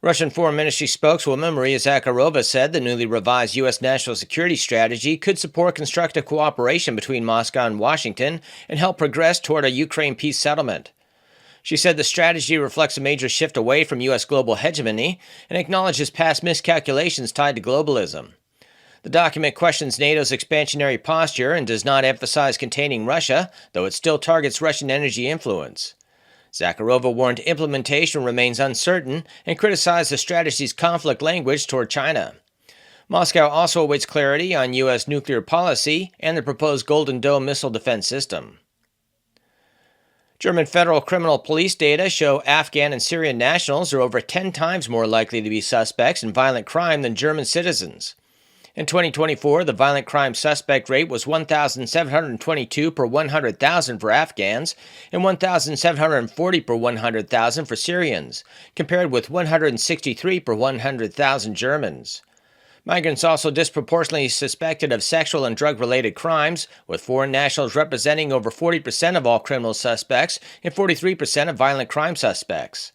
Russian Foreign Ministry spokeswoman Maria Zakharova said the newly revised U.S. national security strategy could support constructive cooperation between Moscow and Washington and help progress toward a Ukraine peace settlement. She said the strategy reflects a major shift away from U.S. global hegemony and acknowledges past miscalculations tied to globalism. The document questions NATO's expansionary posture and does not emphasize containing Russia, though it still targets Russian energy influence. Zakharova warned implementation remains uncertain and criticized the strategy's conflict language toward China. Moscow also awaits clarity on U.S. nuclear policy and the proposed Golden Dome missile defense system. German federal criminal police data show Afghan and Syrian nationals are over 10 times more likely to be suspects in violent crime than German citizens. In 2024, the violent crime suspect rate was 1,722 per 100,000 for Afghans and 1,740 per 100,000 for Syrians, compared with 163 per 100,000 Germans. Migrants also disproportionately suspected of sexual and drug-related crimes, with foreign nationals representing over 40% of all criminal suspects and 43% of violent crime suspects.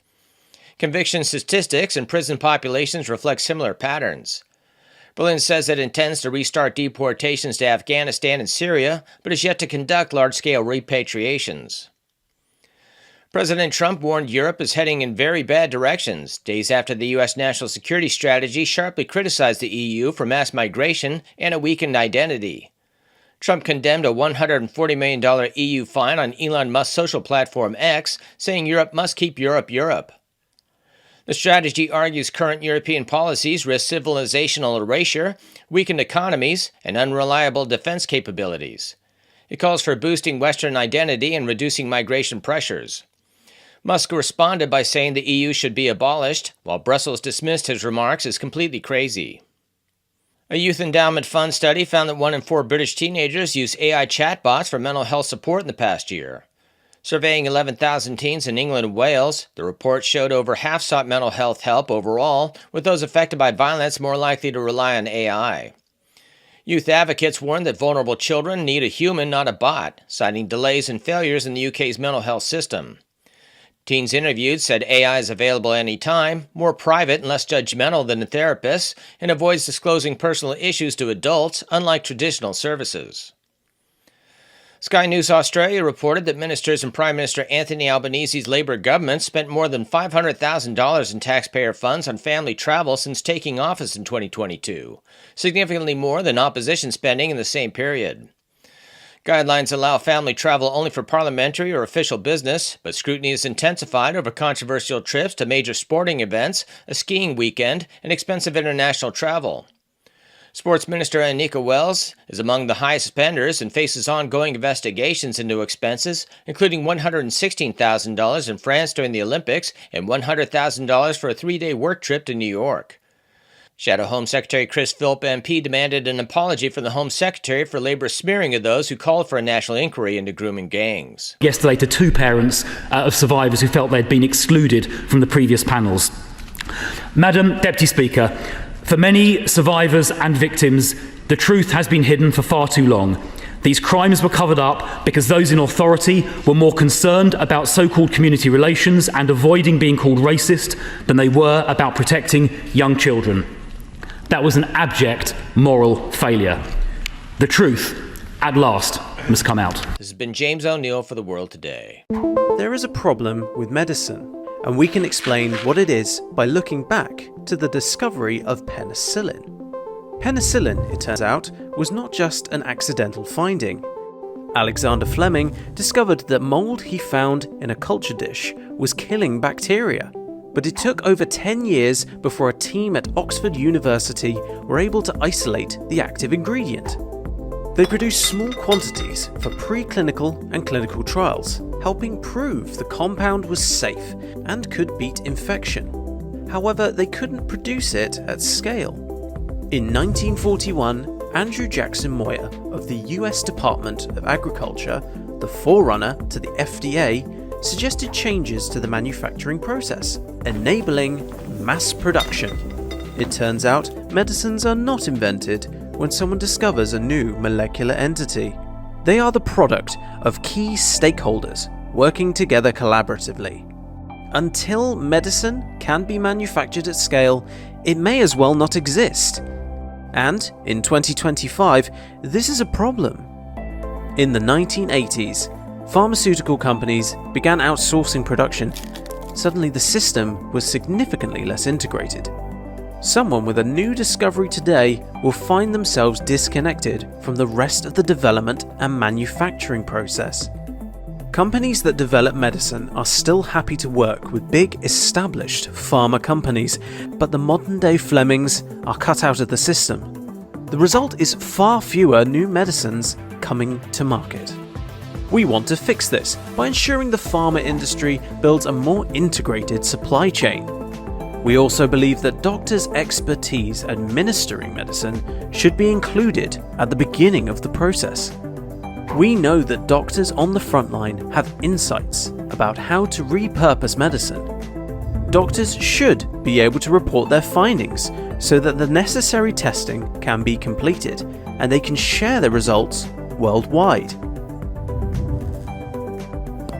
Conviction statistics and prison populations reflect similar patterns. Berlin says it intends to restart deportations to Afghanistan and Syria, but is yet to conduct large-scale repatriations. President Trump warned Europe is heading in very bad directions, days after the U.S. national security strategy sharply criticized the EU for mass migration and a weakened identity. Trump condemned a $140 million EU fine on Elon Musk's social platform X, saying Europe must keep Europe Europe. The strategy argues current European policies risk civilizational erasure, weakened economies, and unreliable defense capabilities. It calls for boosting Western identity and reducing migration pressures. Musk responded by saying the EU should be abolished, while Brussels dismissed his remarks as completely crazy. A Youth Endowment Fund study found that 1 in 4 British teenagers use AI chatbots for mental health support in the past year. Surveying 11,000 teens in England and Wales, the report showed over half sought mental health help overall, with those affected by violence more likely to rely on AI. Youth advocates warned that vulnerable children need a human, not a bot, citing delays and failures in the UK's mental health system. Teens interviewed said AI is available anytime, more private and less judgmental than a therapist, and avoids disclosing personal issues to adults, unlike traditional services. Sky News Australia reported that ministers and Prime Minister Anthony Albanese's Labour government spent more than $500,000 in taxpayer funds on family travel since taking office in 2022, significantly more than opposition spending in the same period. Guidelines allow family travel only for parliamentary or official business, but scrutiny is intensified over controversial trips to major sporting events, a skiing weekend, and expensive international travel. Sports Minister Anika Wells is among the highest spenders and faces ongoing investigations into expenses, including $116,000 in France during the Olympics and $100,000 for a 3-day work trip to New York. Shadow Home Secretary Chris Philp MP demanded an apology from the Home Secretary for Labour's smearing of those who called for a national inquiry into grooming gangs. Yesterday to 2 parents of survivors who felt they'd been excluded from the previous panels. Madam Deputy Speaker, for many survivors and victims, the truth has been hidden for far too long. These crimes were covered up because those in authority were more concerned about so-called community relations and avoiding being called racist than they were about protecting young children. That was an abject moral failure. The truth, at last, must come out. This has been James O'Neill for The World Today. There is a problem with medicine, and we can explain what it is by looking back to the discovery of penicillin. Penicillin, it turns out, was not just an accidental finding. Alexander Fleming discovered that mold he found in a culture dish was killing bacteria. But it took over 10 years before a team at Oxford University were able to isolate the active ingredient. They produced small quantities for preclinical and clinical trials, helping prove the compound was safe and could beat infection. However, they couldn't produce it at scale. In 1941, Andrew Jackson Moyer of the US Department of Agriculture, the forerunner to the FDA, suggested changes to the manufacturing process, enabling mass production. It turns out medicines are not invented when someone discovers a new molecular entity. They are the product of key stakeholders working together collaboratively. Until medicine can be manufactured at scale, it may as well not exist. And in 2025, this is a problem. In the 1980s, pharmaceutical companies began outsourcing production. Suddenly the system was significantly less integrated. Someone with a new discovery today will find themselves disconnected from the rest of the development and manufacturing process. Companies that develop medicine are still happy to work with big established pharma companies, but the modern day Flemings are cut out of the system. The result is far fewer new medicines coming to market. We want to fix this by ensuring the pharma industry builds a more integrated supply chain. We also believe that doctors' expertise administering medicine should be included at the beginning of the process. We know that doctors on the front line have insights about how to repurpose medicine. Doctors should be able to report their findings so that the necessary testing can be completed and they can share their results worldwide.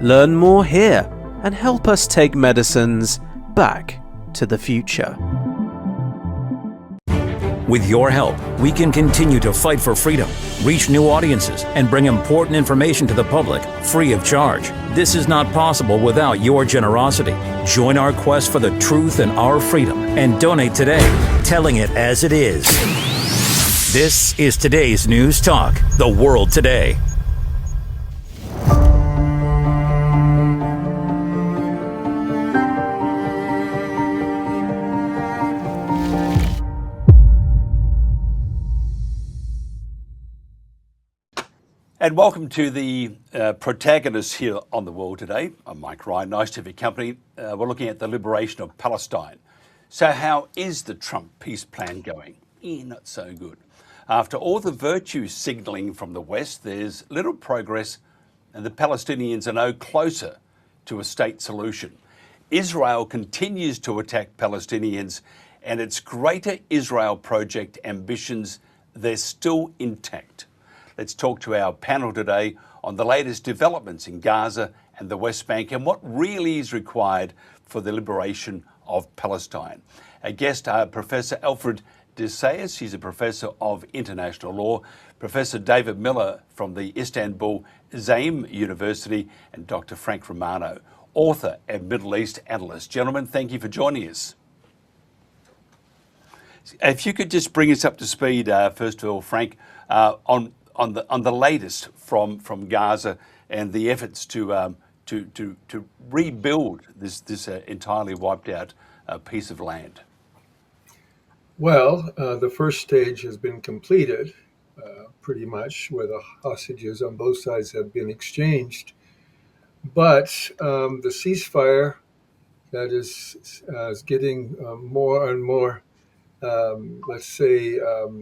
Learn more here and help us take medicines back to the future. With your help, we can continue to fight for freedom, reach new audiences, and bring important information to the public free of charge. This is not possible without your generosity. Join our quest for the truth and our freedom and donate today, telling it as it is. This is today's News Talk, The World Today. And welcome to the protagonists here on The World Today. I'm Mike Ryan. Nice to have your company. We're looking at the liberation of Palestine. So how is the Trump peace plan going? Not so good. After all the virtue signalling from the West, there's little progress and the Palestinians are no closer to a state solution. Israel continues to attack Palestinians and its Greater Israel Project ambitions, they're still intact. Let's talk to our panel today on the latest developments in Gaza and the West Bank and what really is required for the liberation of Palestine. Our guest, Professor Alfred de Zayas. He's a professor of international law. Professor David Miller from the Istanbul Zaim University, and Dr. Frank Romano, author and Middle East analyst. Gentlemen, thank you for joining us. If you could just bring us up to speed, first of all, Frank, on the latest from Gaza and the efforts to rebuild this entirely wiped out piece of land. Well, the first stage has been completed, pretty much, where the hostages on both sides have been exchanged. But the ceasefire that is getting more and more,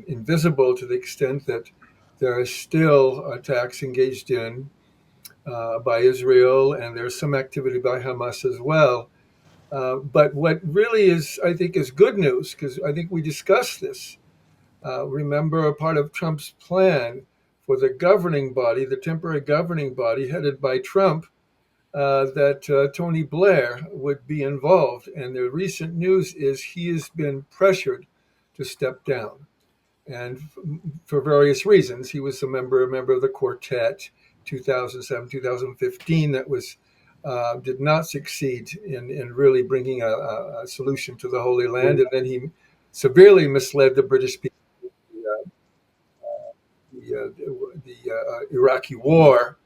invisible, to the extent that there are still attacks engaged in by Israel, and there's some activity by Hamas as well. But what really is, I think, is good news, because I think we discussed this. Remember, a part of Trump's plan for the governing body, the temporary governing body headed by Trump, that Tony Blair would be involved. And the recent news is he has been pressured to step down. And for various reasons. He was a member of the quartet, 2007, 2015, that was did not succeed in really bringing a solution to the Holy Land. And then he severely misled the British people, the Iraqi war,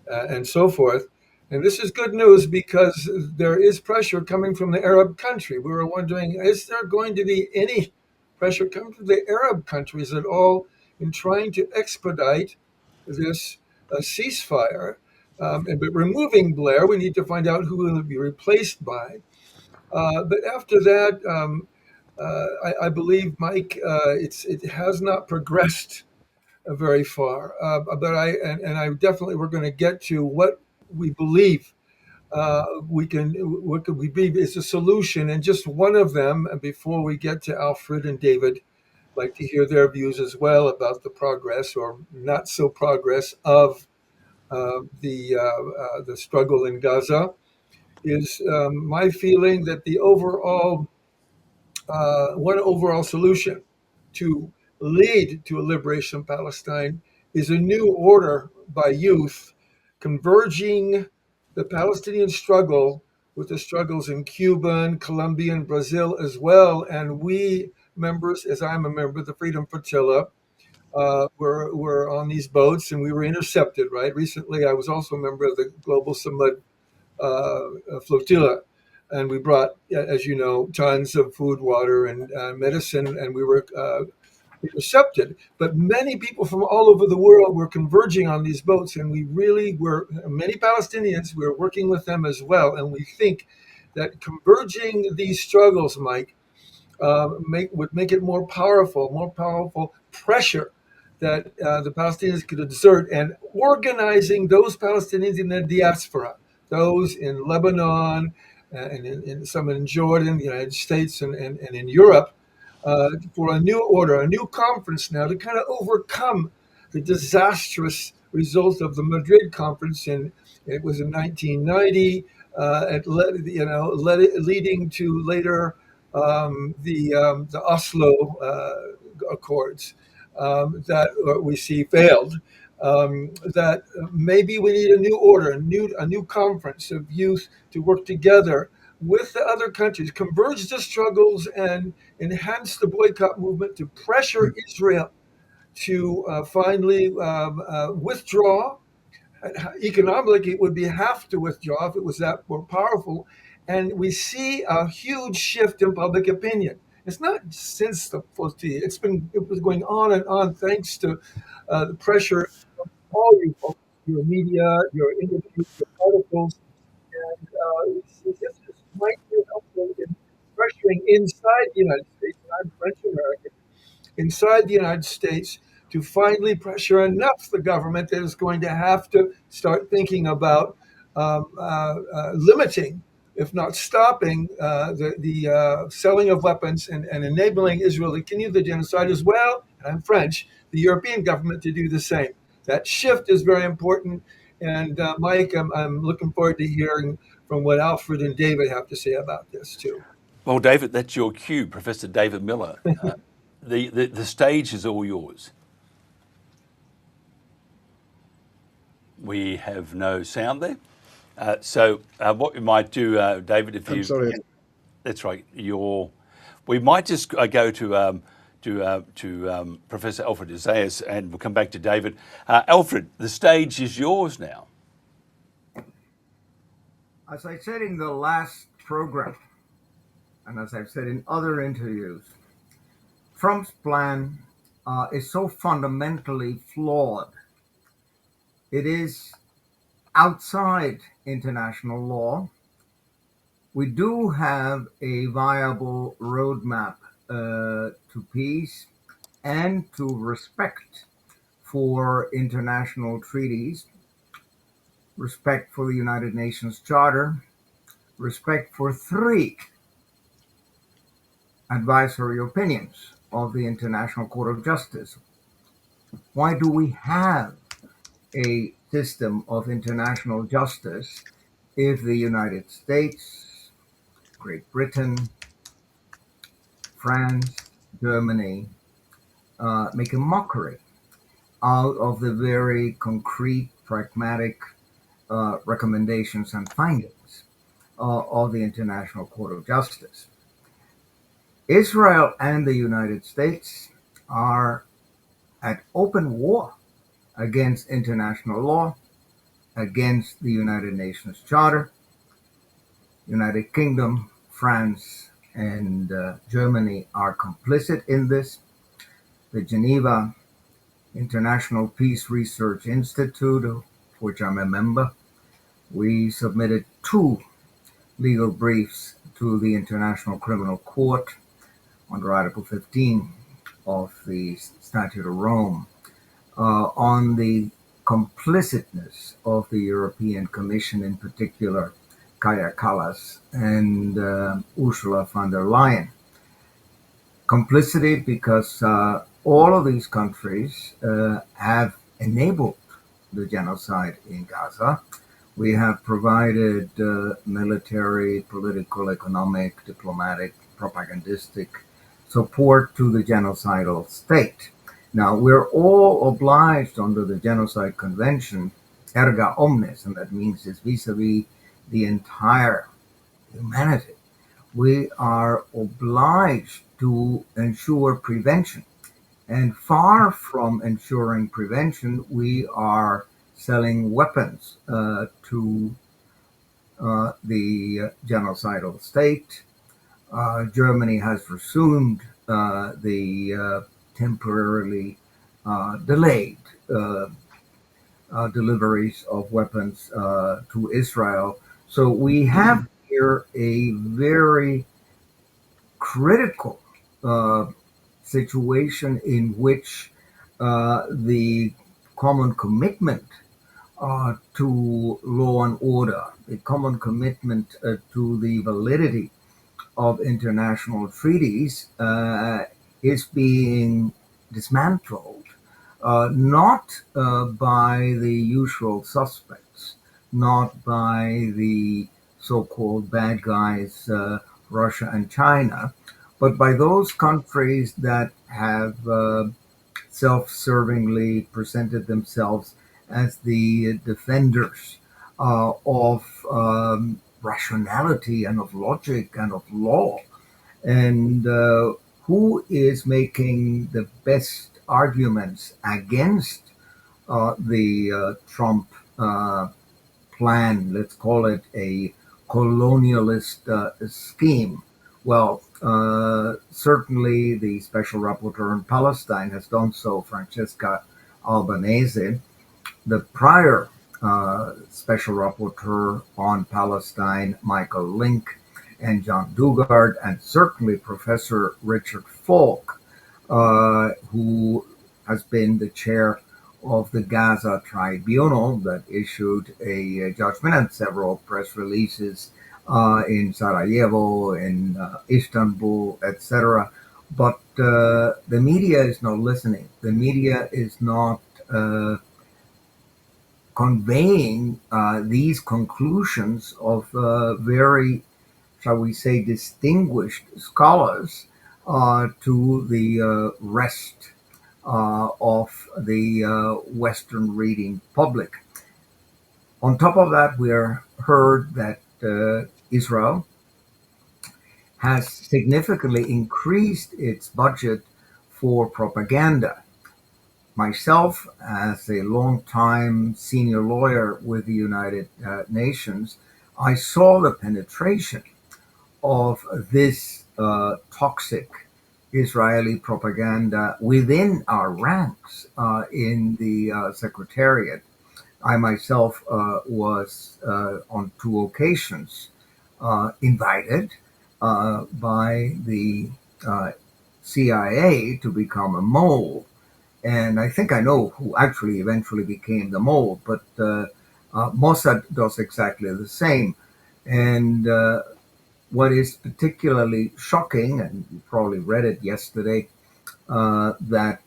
and so forth. And this is good news because there is pressure coming from the Arab country. We were wondering, is there going to be any pressure coming from the Arab countries at all in trying to expedite this ceasefire? But removing Blair, we need to find out who will be replaced by. But after that, I believe, Mike, it has not progressed very far. But I definitely, we're going to get to what we believe what could we be is a solution, and just one of them. And before we get to Alfred and David, I'd like to hear their views as well about the progress or not so progress of the struggle in Gaza. is my feeling that the overall one overall solution to lead to a liberation of Palestine is a new order by youth converging the Palestinian struggle with the struggles in Cuba and Colombia and Brazil as well. And we members, as I'm a member of the Freedom Flotilla, were on these boats and we were intercepted, right? Recently, I was also a member of the Global Summit Flotilla. And we brought, as you know, tons of food, water, and medicine, and we were intercepted. But many people from all over the world were converging on these boats, and we really were, many Palestinians, we were working with them as well. And we think that converging these struggles, Mike, would make it more powerful pressure that the Palestinians could exert, and organizing those Palestinians in the diaspora, those in Lebanon, and some in Jordan, the United States, and in Europe, for a new order, a new conference now to kind of overcome the disastrous result of the Madrid conference. It was in 1990, leading to later the Oslo Accords that we see failed. That maybe we need a new order, a new conference of youth to work together with the other countries, converge the struggles, and enhance the boycott movement to pressure Israel to finally withdraw. Economically, it would have to withdraw if it was that more powerful. And we see a huge shift in public opinion. It's not since the flotilla. It was going on and on thanks to the pressure of all you folks, your media, your interviews, your articles, and this might be helpful in pressuring inside the United States. And I'm French American, inside the United States, to finally pressure enough the government that is going to have to start thinking about limiting, if not stopping, the selling of weapons and enabling Israel to continue the genocide as well. And I'm French, the European government to do the same. That shift is very important. And Mike, I'm looking forward to hearing from what Alfred and David have to say about this too. Well, David, that's your cue, Professor David Miller. The stage is all yours. We have no sound there. So what we might do, David, if you... I'm sorry. That's right. We might just go to Professor Alfred de Zayas, and we'll come back to David. Alfred, the stage is yours now. As I said in the last program, and as I've said in other interviews, Trump's plan is so fundamentally flawed. It is outside international law. We do have a viable roadmap to peace and to respect for international treaties, respect for the United Nations Charter, respect for 3 advisory opinions of the International Court of Justice. Why do we have a system of international justice if the United States, Great Britain, France, Germany make a mockery out of the very concrete, pragmatic recommendations and findings of the International Court of Justice? Israel and the United States are at open war against international law, against the United Nations Charter. United Kingdom, France, and Germany are complicit in this. The Geneva International Peace Research Institute, of which I'm a member, we submitted 2 legal briefs to the International Criminal Court under Article 15 of the Statute of Rome on the complicitness of the European Commission, in particular Kaja Kallas and Ursula von der Leyen. Complicity because all of these countries have enabled the genocide in Gaza, We have provided military, political, economic, diplomatic, propagandistic support to the genocidal state. Now, we're all obliged under the Genocide Convention, erga omnes, and that means it's vis-a-vis the entire humanity. We are obliged to ensure prevention. And far from ensuring prevention, we are selling weapons to the genocidal state. Germany has resumed the temporarily delayed deliveries of weapons to Israel. So we have here a very critical situation in which the common commitment to law and order, the common commitment to the validity of international treaties is being dismantled, not by the usual suspects, not by the so-called bad guys, Russia and China, but by those countries that have self-servingly presented themselves as the defenders of rationality and of logic and of law. And who is making the best arguments against the Trump plan? Let's call it a colonialist scheme. Well, certainly the Special Rapporteur on Palestine has done so, Francesca Albanese. The prior Special Rapporteur on Palestine, Michael Link, and John Dugard, and certainly Professor Richard Falk, who has been the chair of the Gaza Tribunal that issued a judgment and several press releases in Sarajevo, in Istanbul, etc. But the media is not listening. The media is not conveying these conclusions of very, shall we say, distinguished scholars to the rest of the Western reading public. On top of that, we heard that Israel has significantly increased its budget for propaganda. Myself, as a long-time senior lawyer with the United Nations, I saw the penetration of this toxic Israeli propaganda within our ranks in the Secretariat. I myself was on 2 occasions invited by the CIA to become a mole. And I think I know who actually eventually became the mole, but Mossad does exactly the same. And what is particularly shocking, and you probably read it yesterday, that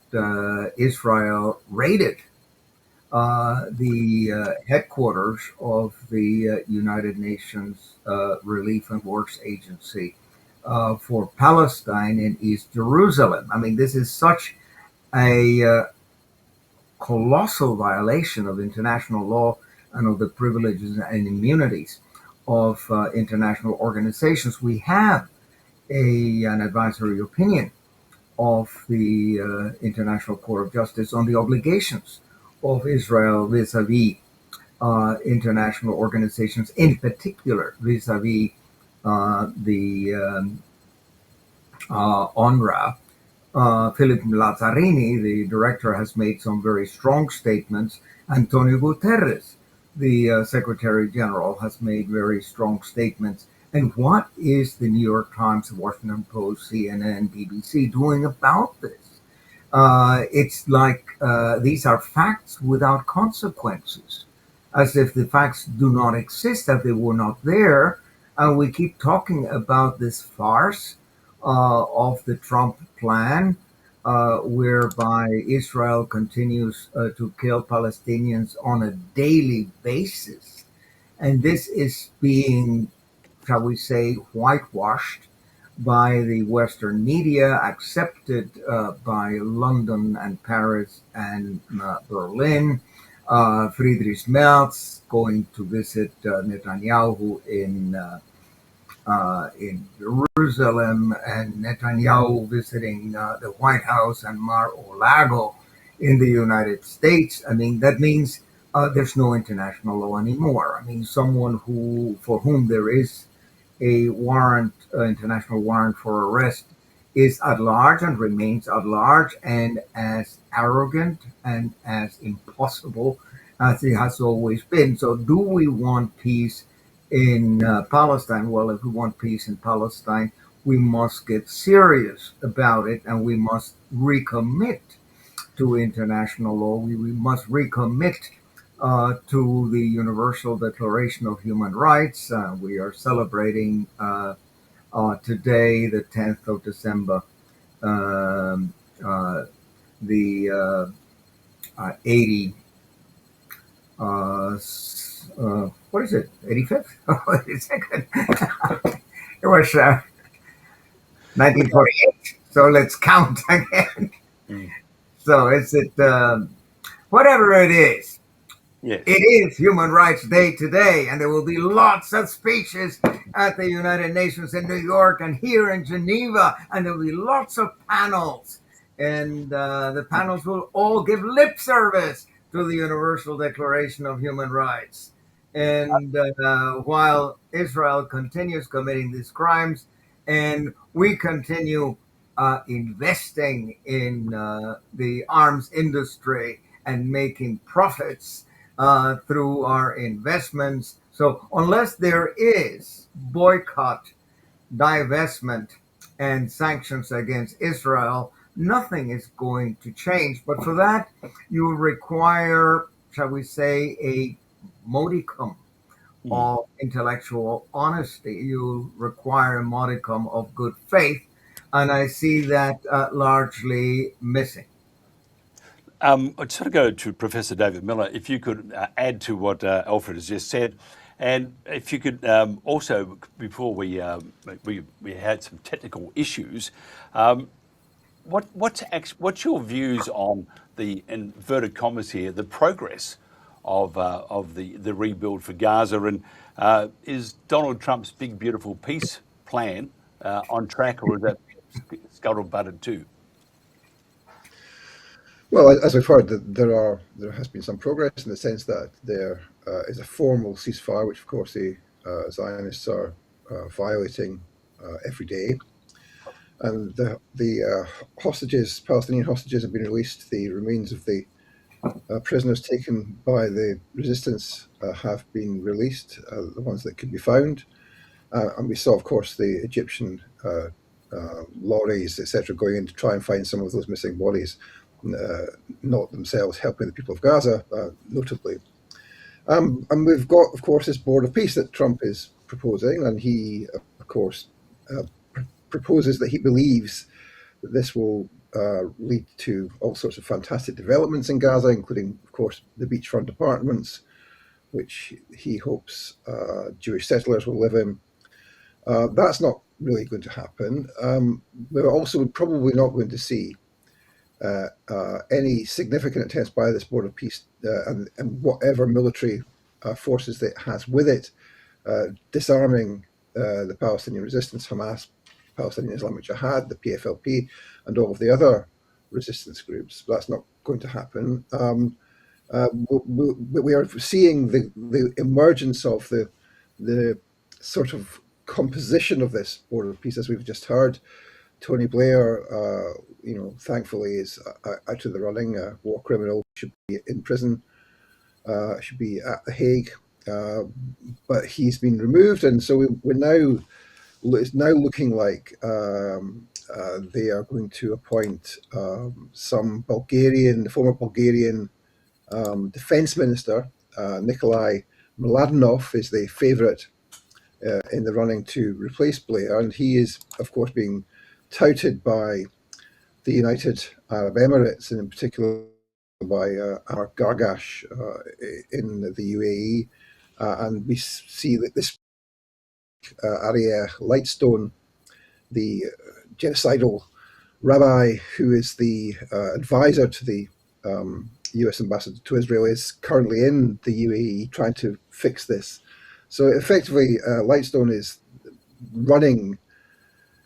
Israel raided the headquarters of the United Nations Relief and Works Agency for Palestine in East Jerusalem. I mean, this is such a colossal violation of international law and of the privileges and immunities of international organizations. We have an advisory opinion of the International Court of Justice on the obligations of Israel vis-a-vis international organizations, in particular vis-a-vis the UNRWA. Philip Lazzarini, the director, has made some very strong statements. Antonio Guterres, the Secretary General, has made very strong statements. And what is the New York Times, the Washington Post, CNN, BBC doing about this? It's like these are facts without consequences, as if the facts do not exist, that they were not there. And we keep talking about this farce of the Trump plan, whereby Israel continues to kill Palestinians on a daily basis. And this is being, shall we say, whitewashed by the Western media, accepted by London and Paris and Berlin. Friedrich Merz going to visit Netanyahu in Jerusalem, and Netanyahu visiting the White House and Mar-a-Lago in the United States. I mean, that means there's no international law anymore. I mean, someone for whom there is a warrant, international warrant for arrest, is at large and remains at large and as arrogant and as impossible as it has always been. So, do we want peace in Palestine? Well, if we want peace in Palestine, we must get serious about it, and we must recommit to international law. We must recommit to the Universal Declaration of Human Rights. We are celebrating today, the 10th of December, the 80. What is it? 85th? Wait a second. It was 1948. So let's count again. So is it whatever it is? Yes. It is Human Rights Day today, and there will be lots of speeches at the United Nations in New York and here in Geneva, and there will be lots of panels, and the panels will all give lip service to the Universal Declaration of Human Rights. And while Israel continues committing these crimes, and we continue investing in the arms industry and making profits through our investments. So unless there is boycott, divestment, and sanctions against Israel, nothing is going to change. But for that, you require, shall we say, a modicum of intellectual honesty. You require a modicum of good faith. And I see that largely missing. I just want to go to Professor David Miller. If you could add to what Alfred has just said, and if you could also, before we had some technical issues, what's your views on the inverted commas here, the progress of the rebuild for Gaza, and is Donald Trump's big beautiful peace plan on track, or is that scuttlebutted too? Well, as we've heard, there has been some progress in the sense that there is a formal ceasefire, which of course the Zionists are violating every day, and the hostages, Palestinian hostages, have been released. The remains of the prisoners taken by the resistance have been released, the ones that could be found, and we saw, of course, the Egyptian lorries, etc., going in to try and find some of those missing bodies. Not themselves helping the people of Gaza, notably. And we've got, of course, this board of peace that Trump is proposing, and he, of course, proposes that he believes that this will lead to all sorts of fantastic developments in Gaza, including, of course, the beachfront apartments, which he hopes Jewish settlers will live in. That's not really going to happen. We're also probably not going to see any significant attempts by this board of peace and whatever military forces that it has with it, disarming the Palestinian resistance, Hamas, Palestinian Islamic Jihad, the PFLP, and all of the other resistance groups. That's not going to happen. We are seeing the emergence of the sort of composition of this board of peace, as we've just heard. Tony Blair, thankfully is out of the running. A war criminal, should be in prison, should be at The Hague, but he's been removed, and so it's now looking like they are going to appoint some former Bulgarian defense minister, Nikolai Mladenov, is the favorite in the running to replace Blair, and he is, of course, being touted by the United Arab Emirates, and in particular by Amr Gargash in the UAE, and we see that this Aryeh Lightstone, the genocidal rabbi who is the advisor to the US ambassador to Israel, is currently in the UAE trying to fix this. So effectively, Lightstone is running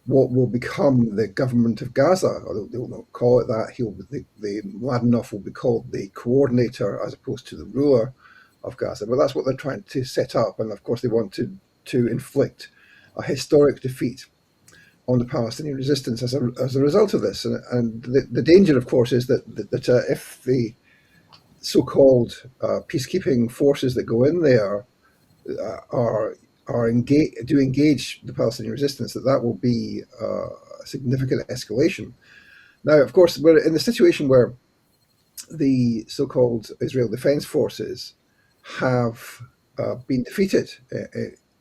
what will become the government of Gaza, although they will not call it that. The Mladenov will be called the coordinator as opposed to the ruler of Gaza. But that's what they're trying to set up, and of course they want to inflict a historic defeat on the Palestinian resistance as a result of this. And the danger, of course, is that if the so-called peacekeeping forces that go in there do engage the Palestinian resistance, that will be a significant escalation. Now, of course, we're in the situation where the so-called Israel Defense Forces have been defeated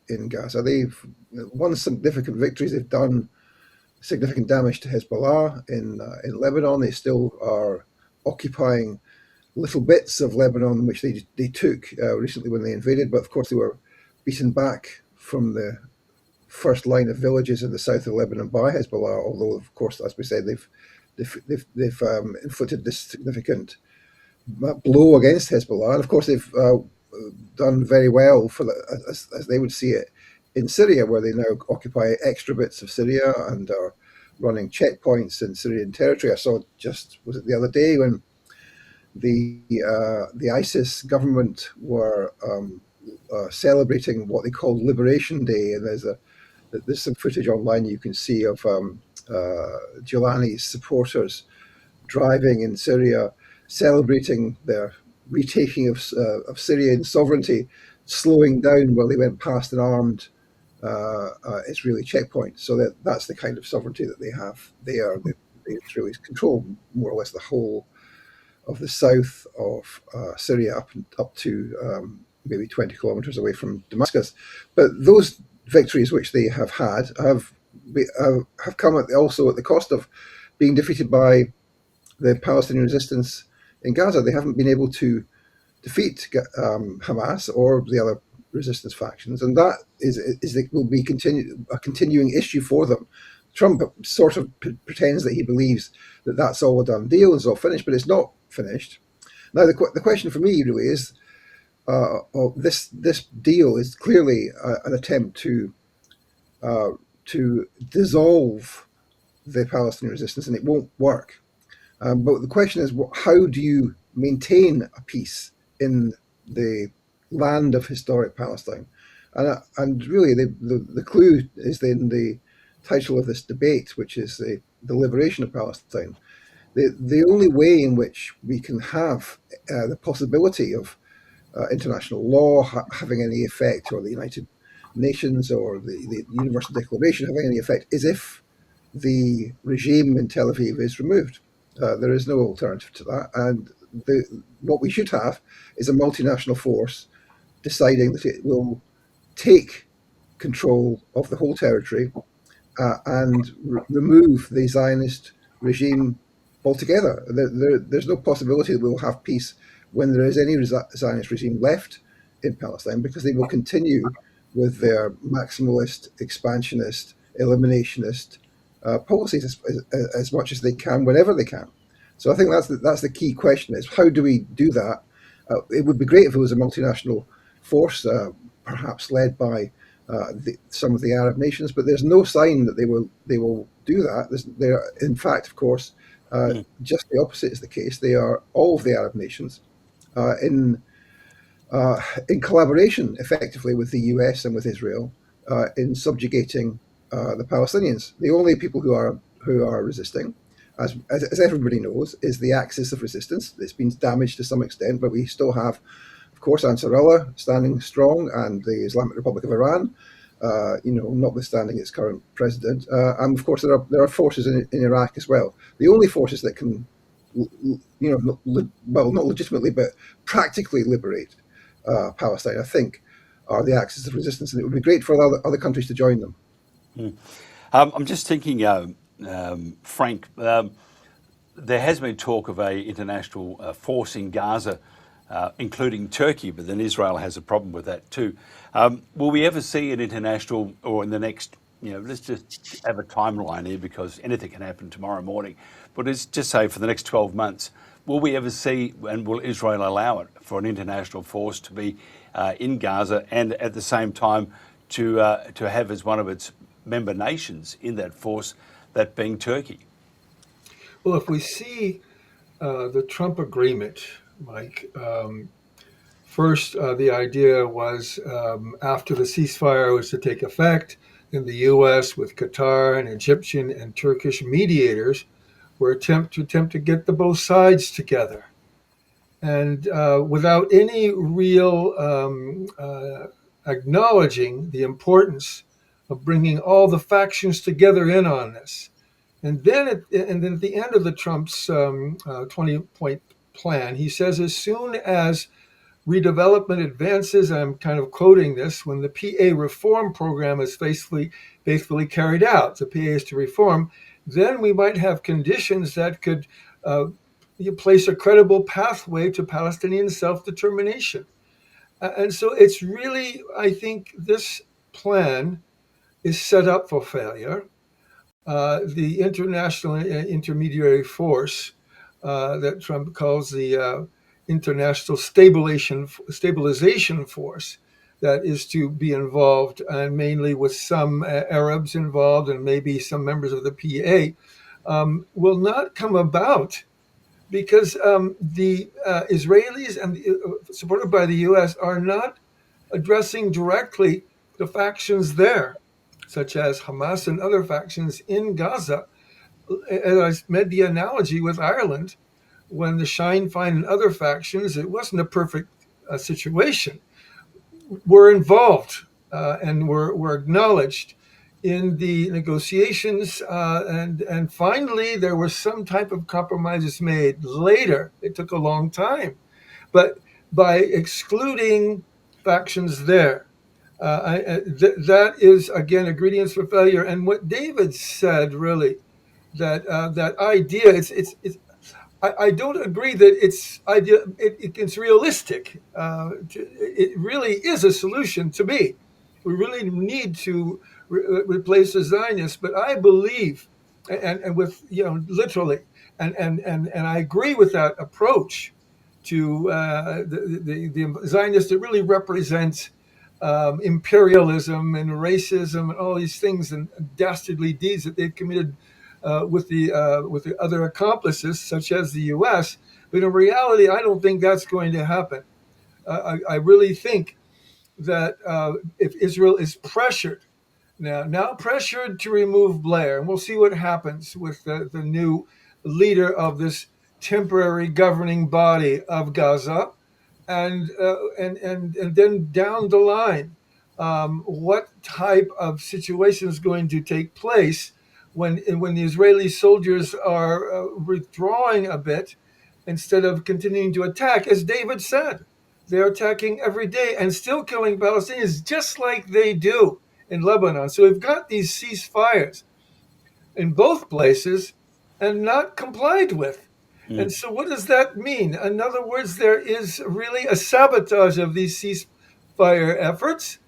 in Gaza. They've won significant victories. They've done significant damage to Hezbollah in Lebanon. They still are occupying little bits of Lebanon, which they took recently when they invaded. But of course, they were beaten back from the first line of villages in the south of Lebanon by Hezbollah. Although, of course, as we said, they've inflicted this significant blow against Hezbollah, and of course they've done very well as they would see it in Syria, where they now occupy extra bits of Syria and are running checkpoints in Syrian territory. I saw was it the other day when the ISIS government were celebrating what they called Liberation Day, and there's some footage online you can see of Giuliani's supporters driving in Syria, celebrating their retaking of Syrian sovereignty, slowing down while they went past an armed Israeli checkpoint. So that's the kind of sovereignty that they have there. The Israelis control more or less the whole of the south of Syria up to maybe 20 kilometers away from Damascus. But those victories which they have had have come also at the cost of being defeated by the Palestinian resistance in Gaza. They haven't been able to defeat Hamas or the other resistance factions, and that will be a continuing issue for them. Trump sort of pretends that he believes that that's all a done deal, it's all finished, but it's not finished. Now, the question for me really is, this deal is clearly an attempt to dissolve the Palestinian resistance, and it won't work. But the question is, how do you maintain a peace in the land of historic Palestine? And really, the clue is in the title of this debate, which is the Liberation of Palestine. The only way in which we can have the possibility of international law having any effect, or the United Nations or the Universal Declaration having any effect, is if the regime in Tel Aviv is removed. There is no alternative to that. And what we should have is a multinational force deciding that it will take control of the whole territory and remove the Zionist regime altogether. There's no possibility that we will have peace when there is any Zionist regime left in Palestine, because they will continue with their maximalist, expansionist, eliminationist policies as much as they can, whenever they can. So I think that's the key question: is how do we do that? It would be great if it was a multinational force, perhaps led by some of the Arab nations, but there's no sign that they will do that. In fact, of course, just the opposite is the case. They are all of the Arab nations in collaboration, effectively, with the US and with Israel in subjugating the Palestinians. The only people who are resisting, as everybody knows, is the axis of resistance. It's been damaged to some extent, but we still have, of course, Ansarullah standing strong, and the Islamic Republic of Iran, notwithstanding its current president, and of course there are forces in Iraq as well. The only forces that can, not legitimately but practically liberate Palestine, I think, are the axis of resistance, and it would be great for other countries to join them. I'm just thinking, Frank, there has been talk of an international force in Gaza including Turkey, but then Israel has a problem with that too. Will we ever see an international, or in the next, let's just have a timeline here because anything can happen tomorrow morning, but let's just say for the next 12 months, will we ever see, and will Israel allow it, for an international force to be in Gaza and at the same time to have as one of its member nations in that force, that being Turkey? Well, if we see the Trump agreement, Mike, first the idea was after the ceasefire was to take effect, then the U.S. with Qatar and Egyptian and Turkish mediators were attempt to get the both sides together. And without any real acknowledging the importance of bringing all the factions together in on this. And then at the end of the Trump's 20-point plan, he says as soon as redevelopment advances, I'm kind of quoting this, when the PA reform program is faithfully carried out, the PA is to reform, then we might have conditions that could place a credible pathway to Palestinian self-determination. And so it's really, I think, this plan is set up for failure. The international intermediary force that Trump calls the international stabilization force that is to be involved, and mainly with some Arabs involved and maybe some members of the PA, will not come about because the Israelis and supported by the U.S. are not addressing directly the factions there, such as Hamas and other factions in Gaza. As I made the analogy with Ireland, when the Sinn Féin and other factions, it wasn't a perfect situation, were involved and were acknowledged in the negotiations. And finally, there was some type of compromises made later. It took a long time. But by excluding factions there, that is, again, ingredients for failure. And what David said, really, that idea, I don't agree that it's realistic. It really is a solution to me. We really need to replace the Zionists, but I believe, and with literally, and I agree with that approach to the Zionists that really represents imperialism and racism and all these things and dastardly deeds that they've committed with the other accomplices, such as the U.S. But in reality, I don't think that's going to happen. I really think that if Israel is pressured, now pressured to remove Blair, and we'll see what happens with the new leader of this temporary governing body of Gaza, and then down the line, what type of situation is going to take place when the Israeli soldiers are withdrawing a bit instead of continuing to attack, as David said. They're attacking every day and still killing Palestinians just like they do in Lebanon. So we've got these ceasefires in both places and not complied with. And so what does that mean? In other words, there is really a sabotage of these ceasefire efforts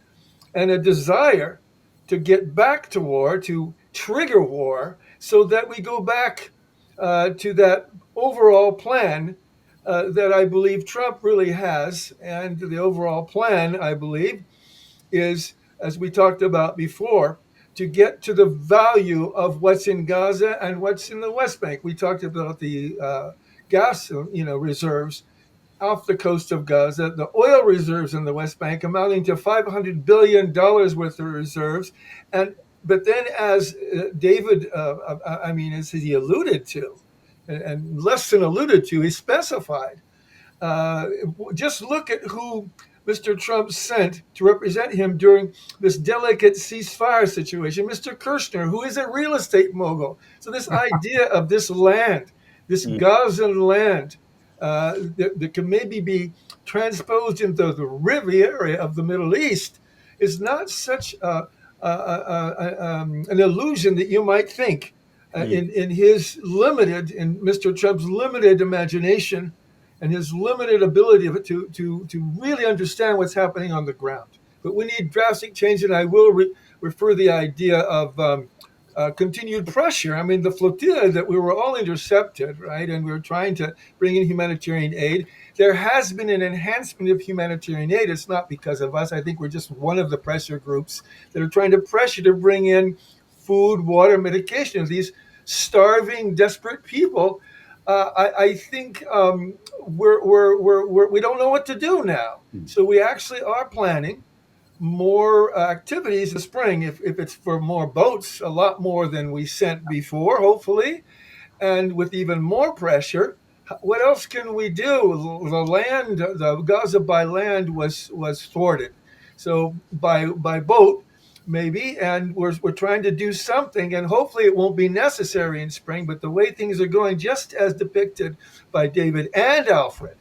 and a desire to get back to war, to trigger war, so that we go back to that overall plan that I believe Trump really has. And the overall plan, I believe, is, as we talked about before, to get to the value of what's in Gaza and what's in the West Bank. We talked about the gas, reserves off the coast of Gaza, the oil reserves in the West Bank amounting to $500 billion worth of reserves. But then, as David, as he alluded to, and less than alluded to, he specified, just look at who Mr. Trump sent to represent him during this delicate ceasefire situation, Mr. Kirshner, who is a real estate mogul. So this idea of this land, this Gazan land, that can maybe be transposed into the Riviera of the Middle East is not such an illusion that you might think. In Mr. Trump's limited imagination, and his limited ability to really understand what's happening on the ground. But we need drastic change, and I will refer the idea of continued pressure. I mean, the flotilla that we were all intercepted, right, and we were trying to bring in humanitarian aid. There has been an enhancement of humanitarian aid. It's not because of us. I think we're just one of the pressure groups that are trying to pressure to bring in food, water, medication. These starving, desperate people. I think we don't know what to do now. So we actually are planning more activities in the spring. If it's for more boats, a lot more than we sent before, hopefully, and with even more pressure. What else can we do? The Gaza by land was thwarted, so by boat maybe, and we're trying to do something, and hopefully it won't be necessary in spring. But the way things are going, just as depicted by David and Alfred,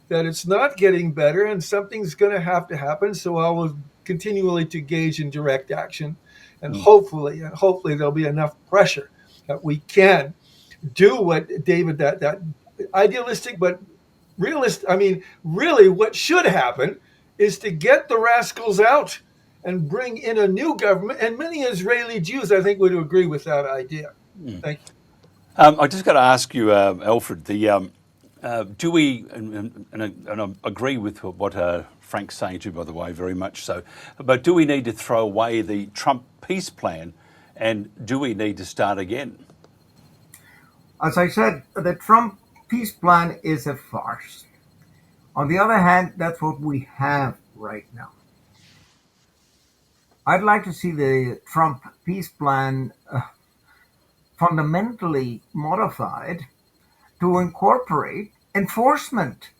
that it's not getting better, and something's going to happen. So I will continually to engage in direct action, and hopefully there'll be enough pressure that we can do what David, that idealistic but realistic. I mean, really, what should happen is to get the rascals out and bring in a new government. And many Israeli Jews, I think, would agree with that idea. Thank you. I just got to ask you, Alfred, do we, and I agree with what Frank's saying too, by the way, very much so, but do we need to throw away the Trump peace plan, and do we need to start again? As I said, the Trump peace plan is a farce. On the other hand, that's what we have right now. I'd like to see the Trump peace plan fundamentally modified to incorporate enforcement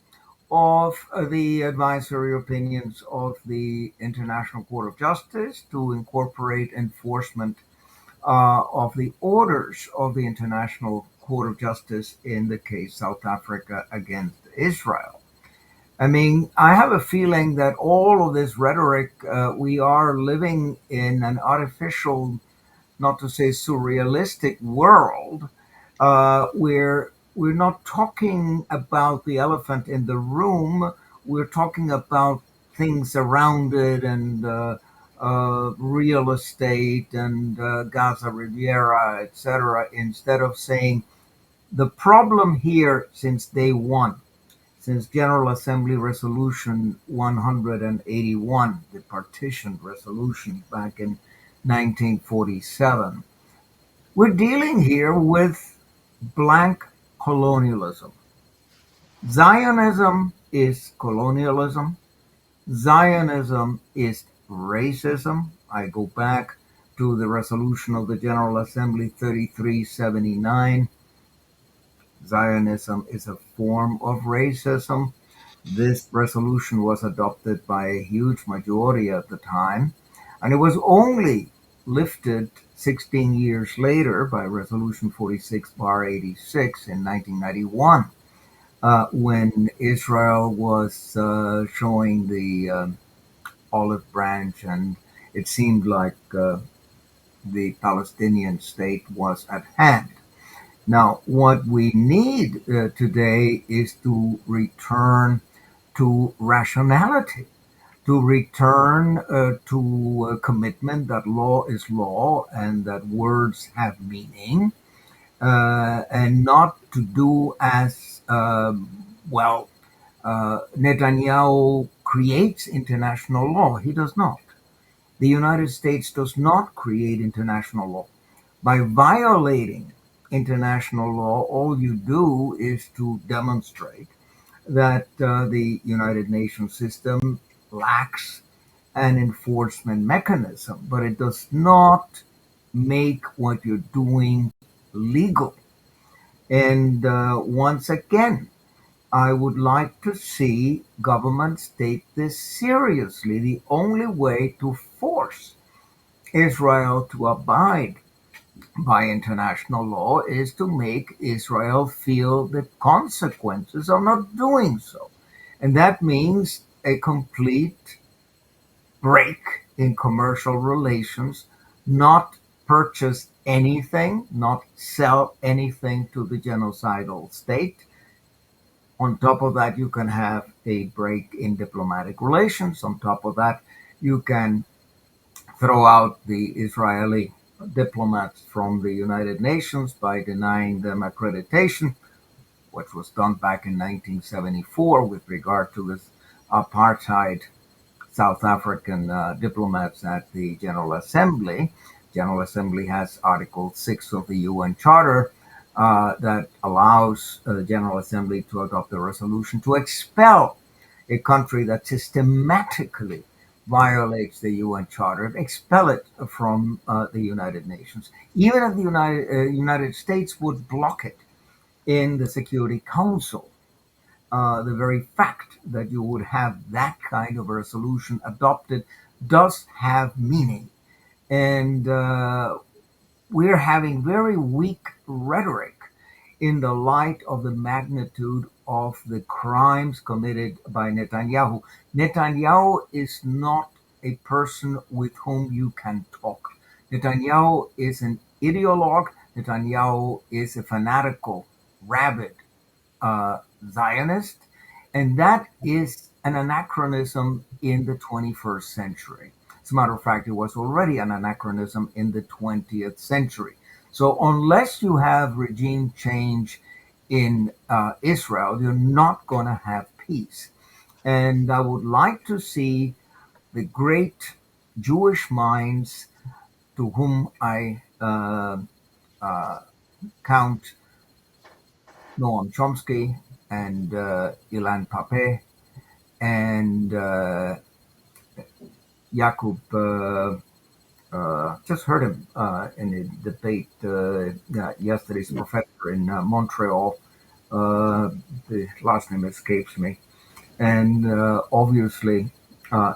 of the advisory opinions of the International Court of Justice, to incorporate enforcement of the orders of the International Court of Justice in the case South Africa against Israel. I mean, I have a feeling that all of this rhetoric, we are living in an artificial, not to say surrealistic world, where we're not talking about the elephant in the room. We're talking about things around it, and real estate and Gaza Riviera, etc., instead of saying the problem here since day one, since General Assembly Resolution 181, the partition resolution back in 1947, we're dealing here with blank colonialism. Zionism is colonialism. Zionism is racism. I go back to the resolution of the General Assembly 3379. Zionism is a form of racism. This resolution was adopted by a huge majority at the time, and it was only lifted 16 years later by Resolution 46/86 in 1991, when Israel was showing the olive branch, and it seemed like the Palestinian state was at hand. Now, what we need today is to return to rationality, to return to a commitment that law is law and that words have meaning, and not to do as, Netanyahu creates international law. He does not. The United States does not create international law. By violating international law, all you do is to demonstrate that the United Nations system lacks an enforcement mechanism, but it does not make what you're doing legal. And once again, I would like to see governments take this seriously. The only way to force Israel to abide by international law is to make Israel feel the consequences of not doing so. And that means a complete break in commercial relations, not purchase anything, not sell anything to the genocidal state. On top of that, you can have a break in diplomatic relations. On top of that, you can throw out the Israeli diplomats from the United Nations by denying them accreditation, which was done back in 1974 with regard to this apartheid South African diplomats at the General Assembly. General Assembly has Article 6 of the UN Charter that allows the General Assembly to adopt a resolution to expel a country that systematically violates the UN Charter, expel it from the United Nations. Even if the United States would block it in the Security Council, the very fact that you would have that kind of a resolution adopted does have meaning. And we're having very weak rhetoric in the light of the magnitude of the crimes committed by Netanyahu. Netanyahu is not a person with whom you can talk. Netanyahu is an ideologue. Netanyahu is a fanatical, rabid Zionist, and that is an anachronism in the 21st century. As a matter of fact, it was already an anachronism in the 20th century. So unless you have regime change in Israel, you're not going to have peace. And I would like to see the great Jewish minds to whom I count Noam Chomsky and Ilan Pappé and Jakub, just heard him in a debate yesterday's professor in Montreal. The last name escapes me. And obviously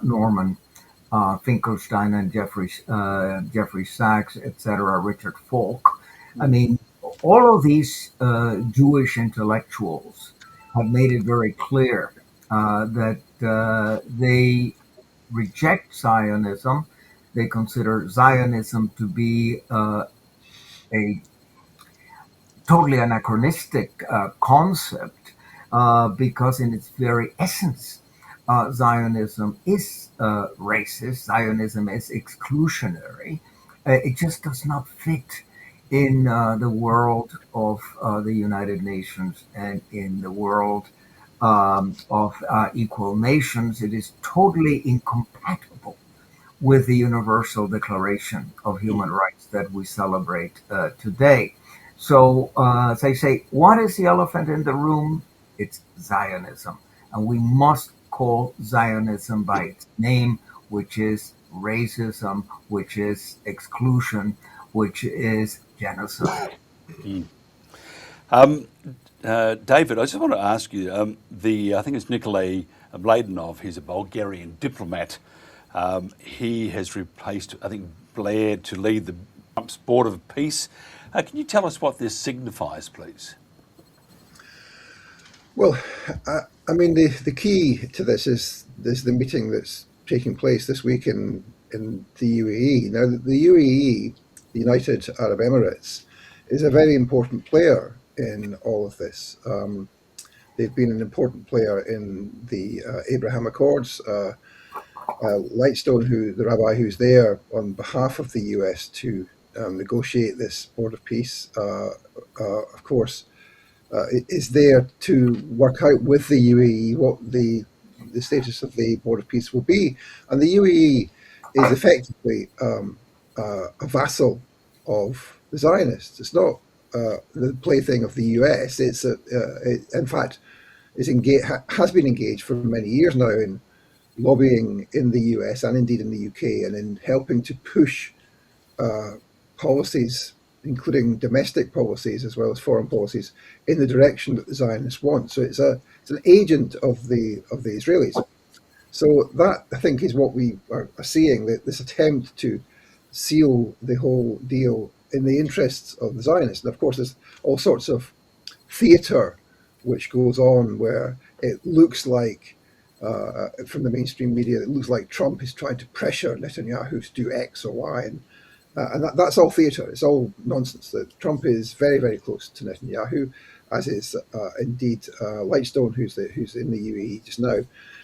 Norman Finkelstein and Jeffrey Sachs, etc., Richard Falk. I mean, all of these Jewish intellectuals have made it very clear that they reject Zionism. They consider Zionism to be a totally anachronistic concept because in its very essence, Zionism is racist. Zionism is exclusionary. It just does not fit in the world of the United Nations and in the world of equal nations. It is totally incompatible with the Universal Declaration of Human Rights that we celebrate today. So, as I say, what is the elephant in the room? It's Zionism. And we must call Zionism by its name, which is racism, which is exclusion, which is genocide. David, I just want to ask you, I think it's Nikolai Mladenov, he's a Bulgarian diplomat. He has replaced, I think, Blair to lead the Trump's Board of Peace. Can you tell us what this signifies, please? Well, I mean, the key to this is the meeting that's taking place this week in the UAE. Now, the UAE, the United Arab Emirates, is a very important player in all of this. They've been an important player in the Abraham Accords. Lightstone, the rabbi who's there on behalf of the US to negotiate this Board of Peace, of course, is there to work out with the UAE what the status of the Board of Peace will be. And the UAE is effectively a vassal of the Zionists. It's not the plaything of the US. It's in fact has been engaged for many years now in lobbying in the US and indeed in the UK and in helping to push policies, including domestic policies as well as foreign policies, in the direction that the Zionists want. So it's an agent of the Israelis. So that, I think, is what we are seeing, this attempt to seal the whole deal in the interests of the Zionists. And of course, there's all sorts of theatre which goes on where it looks like, from the mainstream media, it looks like Trump is trying to pressure Netanyahu to do X or Y. And And that's all theatre. It's all nonsense. That Trump is very, very close to Netanyahu, as is indeed Lightstone, who's in the UAE just now.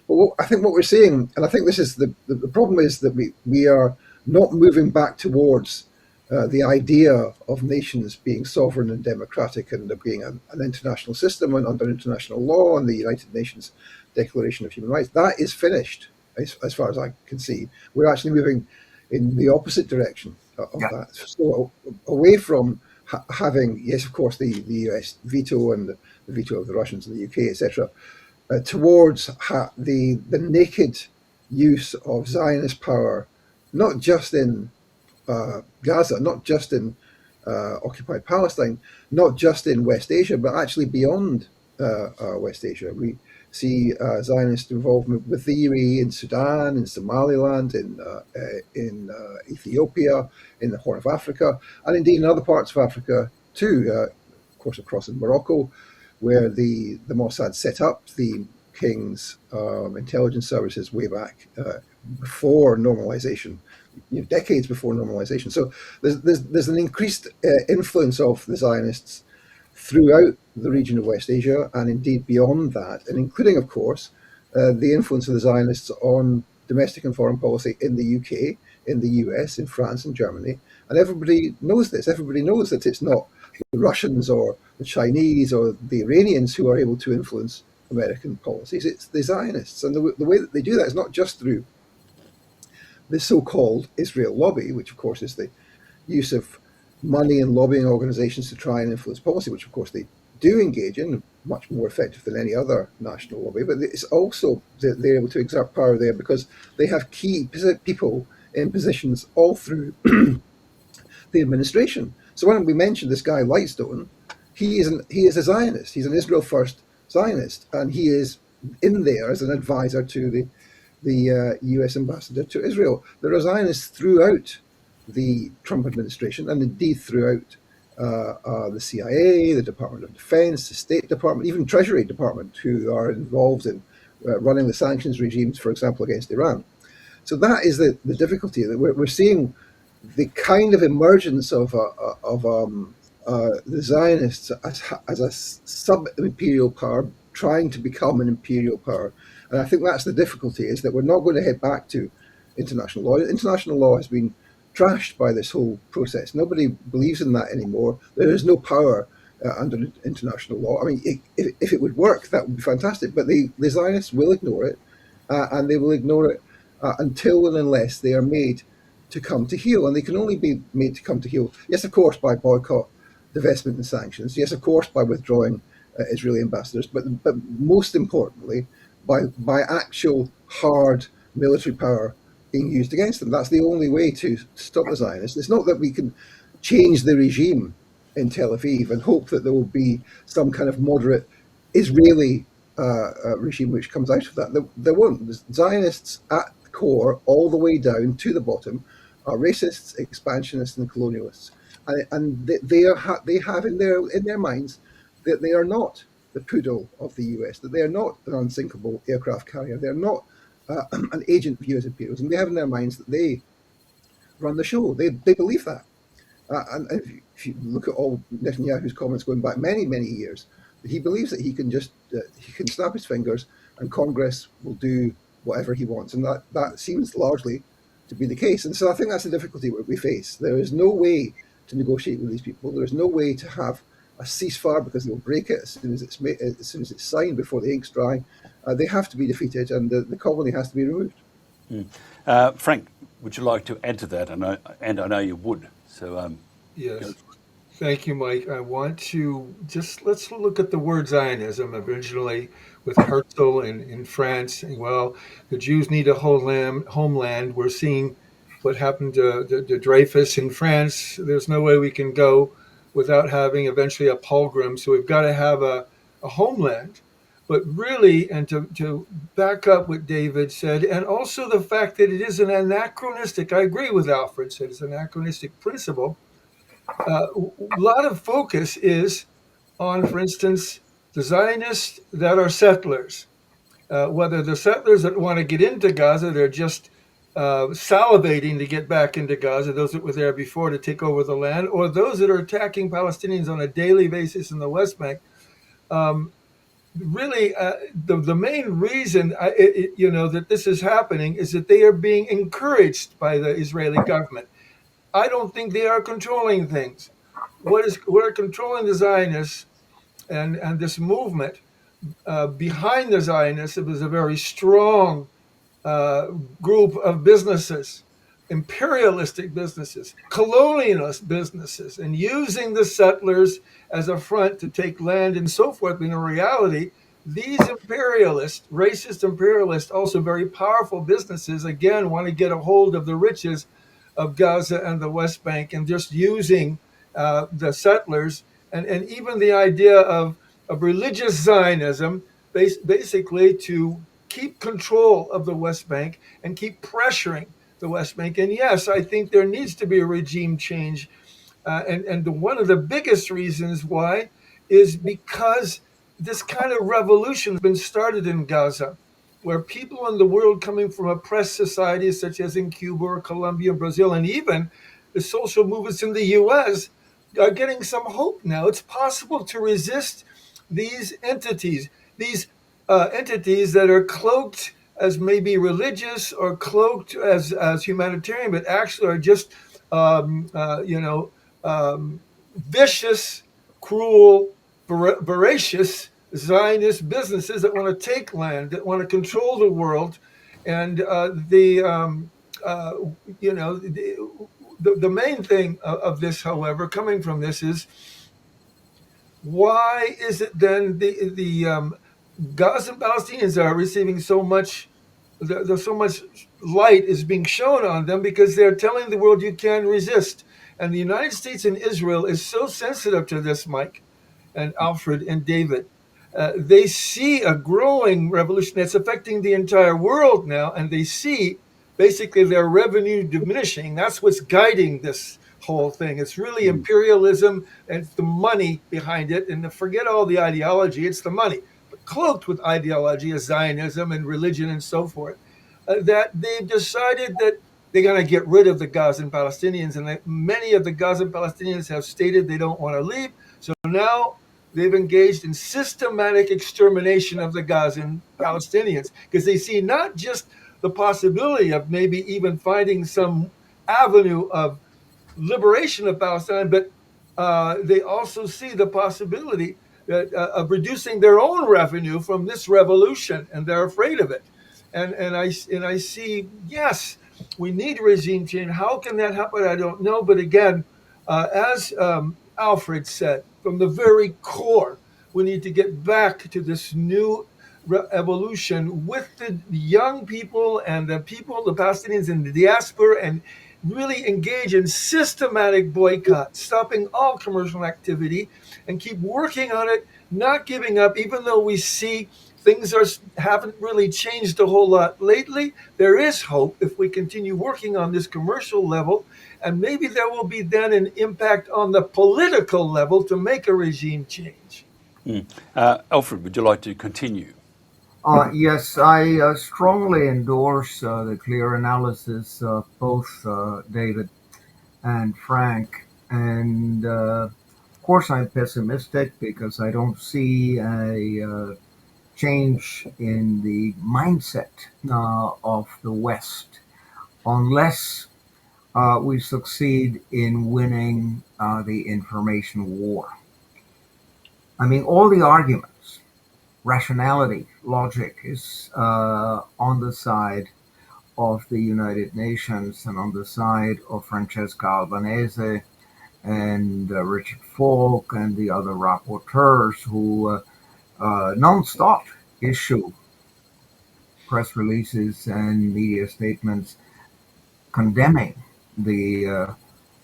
But I think what we're seeing, and I think this is the problem, is that we are not moving back towards the idea of nations being sovereign and democratic and there being an international system and under international law and the United Nations Declaration of Human Rights. That is finished, as far as I can see. We're actually moving in the opposite direction of that. So away from having, yes, of course, the US veto and the veto of the Russians and the UK, etc., towards the naked use of Zionist power, not just in Gaza, not just in occupied Palestine, not just in West Asia, but actually beyond West Asia. We see Zionist involvement with the UAE in Sudan, in Somaliland, in Ethiopia, in the Horn of Africa, and indeed in other parts of Africa too. Of course, across in Morocco, where the Mossad set up the King's intelligence services way back before normalization, decades before normalization. So there's an increased influence of the Zionists throughout the region of West Asia and indeed beyond that, and including, of course, the influence of the Zionists on domestic and foreign policy in the UK, in the US, in France and Germany. And everybody knows this. Everybody knows that it's not the Russians or the Chinese or the Iranians who are able to influence American policies. It's the Zionists. And the way that they do that is not just through the so-called Israel lobby, which of course is the use of money and lobbying organizations to try and influence policy, which of course they do engage in, much more effective than any other national lobby. But it's also that they're able to exert power there because they have key people in positions all through the administration. So when we mentioned this guy Lightstone, he is a Zionist. He's an Israel First Zionist, and he is in there as an advisor to the US ambassador to Israel. There are Zionists throughout the Trump administration, and indeed throughout the CIA, the Department of Defense, the State Department, even Treasury Department, who are involved in running the sanctions regimes, for example, against Iran. So that is the difficulty, that we're seeing the kind of emergence of the Zionists as a sub-imperial power trying to become an imperial power. And I think that's the difficulty, is that we're not going to head back to international law. International law has been trashed by this whole process. Nobody believes in that anymore. There is no power under international law. I mean, if it would work, that would be fantastic. But the Zionists will ignore it, and they will ignore it until and unless they are made to come to heel. And they can only be made to come to heel, yes, of course, by boycott, divestment and sanctions. Yes, of course, by withdrawing Israeli ambassadors. But most importantly, by actual hard military power being used against them. That's the only way to stop the Zionists. It's not that we can change the regime in Tel Aviv and hope that there will be some kind of moderate Israeli regime which comes out of that. There won't. The Zionists at the core, all the way down to the bottom, are racists, expansionists, and colonialists, and they have in their minds that they are not the poodle of the US, that they are not an unsinkable aircraft carrier, they're not an agent of US imperialism. They have in their minds that they run the show. They believe that. And if you look at all Netanyahu's comments going back many, many years, he believes that he can just he can snap his fingers and Congress will do whatever he wants. And that seems largely to be the case. And so I think that's the difficulty we face. There is no way to negotiate with these people. There is no way to have a ceasefire because they'll break it as soon as it's signed, before the ink's dry. They have to be defeated, and the colony has to be removed. Frank, would you like to add to that? And I know you would. So yes, thank you, Mike. I want to let's look at the word Zionism. Originally, with Herzl in France, well, the Jews need a homeland. We're seeing what happened to Dreyfus in France. There's no way we can go without having eventually a pogrom. So we've got to have a homeland. But really, and to back up what David said, and also the fact that it is an anachronistic, I agree with Alfred said, it's an anachronistic principle. A lot of focus is on, for instance, the Zionists that are settlers. Whether the settlers that want to get into Gaza, they're just salivating to get back into Gaza, those that were there before to take over the land, or those that are attacking Palestinians on a daily basis in the West Bank. Really, the main reason that this is happening is that they are being encouraged by the Israeli government. I don't think they are controlling things. What are controlling the Zionists and this movement behind the Zionists? It was a very strong group of businesses, imperialistic businesses, colonialist businesses, and using the settlers as a front to take land and so forth. But in reality, these imperialists, racist imperialists, also very powerful businesses, again, want to get a hold of the riches of Gaza and the West Bank and just using the settlers and even the idea of religious Zionism basically to keep control of the West Bank and keep pressuring the West Bank. And yes, I think there needs to be a regime change. One of the biggest reasons why is because this kind of revolution has been started in Gaza, where people in the world coming from oppressed societies such as in Cuba or Colombia, Brazil, and even the social movements in the US are getting some hope now. It's possible to resist these entities, entities that are cloaked as maybe religious or cloaked as humanitarian, but actually are just, vicious, cruel, voracious Zionist businesses that want to take land, that want to control the world. And the main thing of this, however, coming from this is, why is it then the Gazan Palestinians are receiving so much light is being shown on them because they're telling the world you can resist. And the United States and Israel is so sensitive to this, Mike and Alfred and David. They see a growing revolution that's affecting the entire world now, and they see basically their revenue diminishing. That's what's guiding this whole thing. It's really imperialism and the money behind it. And forget all the ideology, it's the money. But cloaked with ideology is Zionism and religion and so forth. That they've decided that they're going to get rid of the Gazan Palestinians. And many of the Gazan Palestinians have stated they don't want to leave. So now they've engaged in systematic extermination of the Gazan Palestinians because they see not just the possibility of maybe even finding some avenue of liberation of Palestine, but they also see the possibility of reducing their own revenue from this revolution, and they're afraid of it. And I see, yes, we need regime change. How can that happen? I don't know. But again, as Alfred said, from the very core, we need to get back to this new evolution with the young people and the Palestinians in the diaspora, and really engage in systematic boycott, stopping all commercial activity, and keep working on it, not giving up, even though we see things haven't really changed a whole lot lately. There is hope if we continue working on this commercial level, and maybe there will be then an impact on the political level to make a regime change. Alfred, would you like to continue? Yes, I strongly endorse the clear analysis of both David and Frank. And of course, I'm pessimistic because I don't see a change in the mindset of the West unless we succeed in winning the information war. I mean, all the arguments, rationality, logic is on the side of the United Nations and on the side of Francesca Albanese and Richard Falk and the other rapporteurs who non-stop issue press releases and media statements condemning the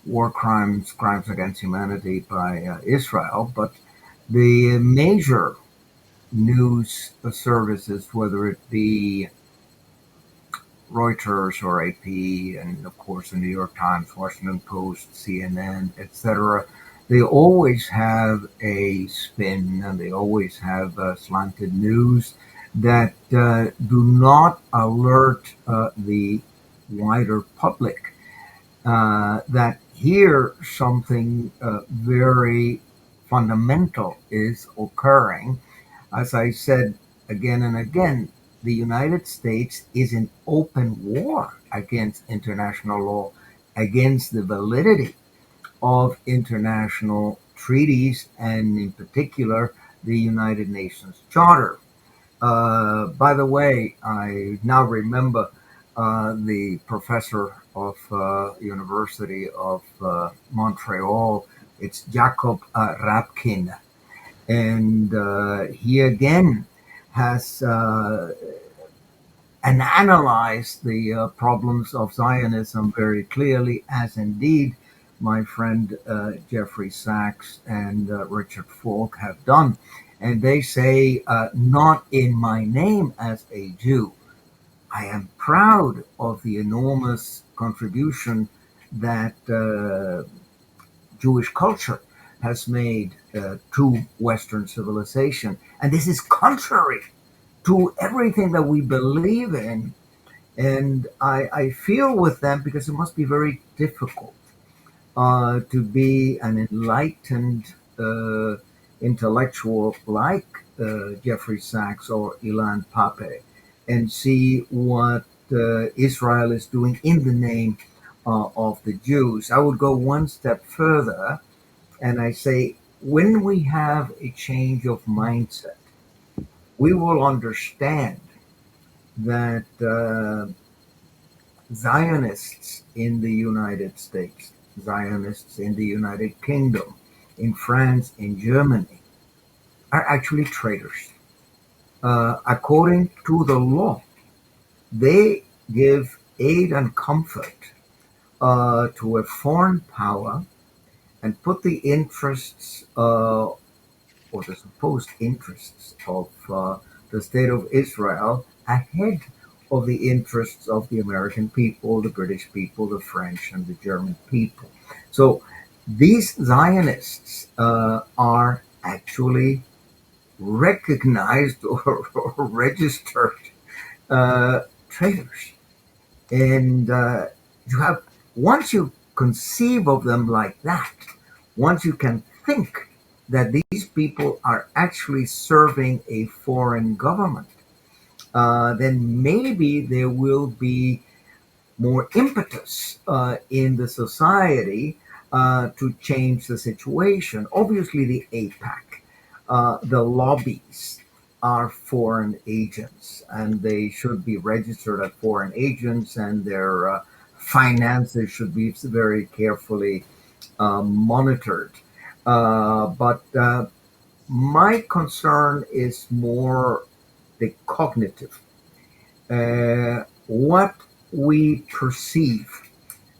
war crimes against humanity by Israel. But the major news services, whether it be Reuters or AP, and of course the New York Times, Washington Post, CNN, etc., they always have a spin and they always have slanted news that do not alert the wider public that here something very fundamental is occurring. As I said again and again, the United States is in open war against international law, against the validity of international treaties, and in particular, the United Nations Charter. By the way, I now remember the professor of University of Montreal. It's Jacob Rapkin, and he again has and analyzed the problems of Zionism very clearly, as indeed my friend Jeffrey Sachs and Richard Falk have done. And they say, not in my name as a Jew. I am proud of the enormous contribution that Jewish culture has made to Western civilization. And this is contrary to everything that we believe in. And I feel with them, because it must be very difficult to be an enlightened intellectual like Jeffrey Sachs or Ilan Pappé, and see what Israel is doing in the name of the Jews. I would go one step further, and I say, when we have a change of mindset, we will understand that Zionists in the United States, Zionists in the United Kingdom, in France, in Germany, are actually traitors. According to the law, they give aid and comfort to a foreign power and put the interests or the supposed interests of the state of Israel ahead of the interests of the American people, the British people, the French, and the German people. So these Zionists are actually recognized or registered traitors. And you have, once you conceive of them like that, once you can think that these people are actually serving a foreign government, then maybe there will be more impetus in the society to change the situation. Obviously, the AIPAC, the lobbies are foreign agents, and they should be registered as foreign agents, and their finances should be very carefully monitored. But my concern is more the cognitive. What we perceive,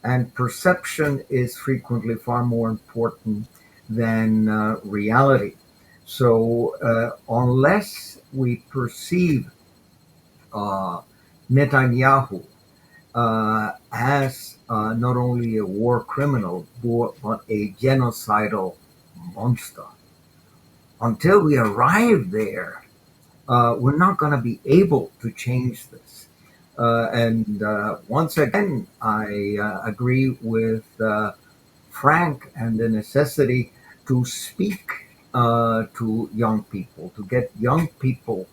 and perception is frequently far more important than reality. So unless we perceive Netanyahu as not only a war criminal, but a genocidal monster, until we arrive there, we're not going to be able to change this. And once again, I agree with Frank and the necessity to speak to young people, to get young people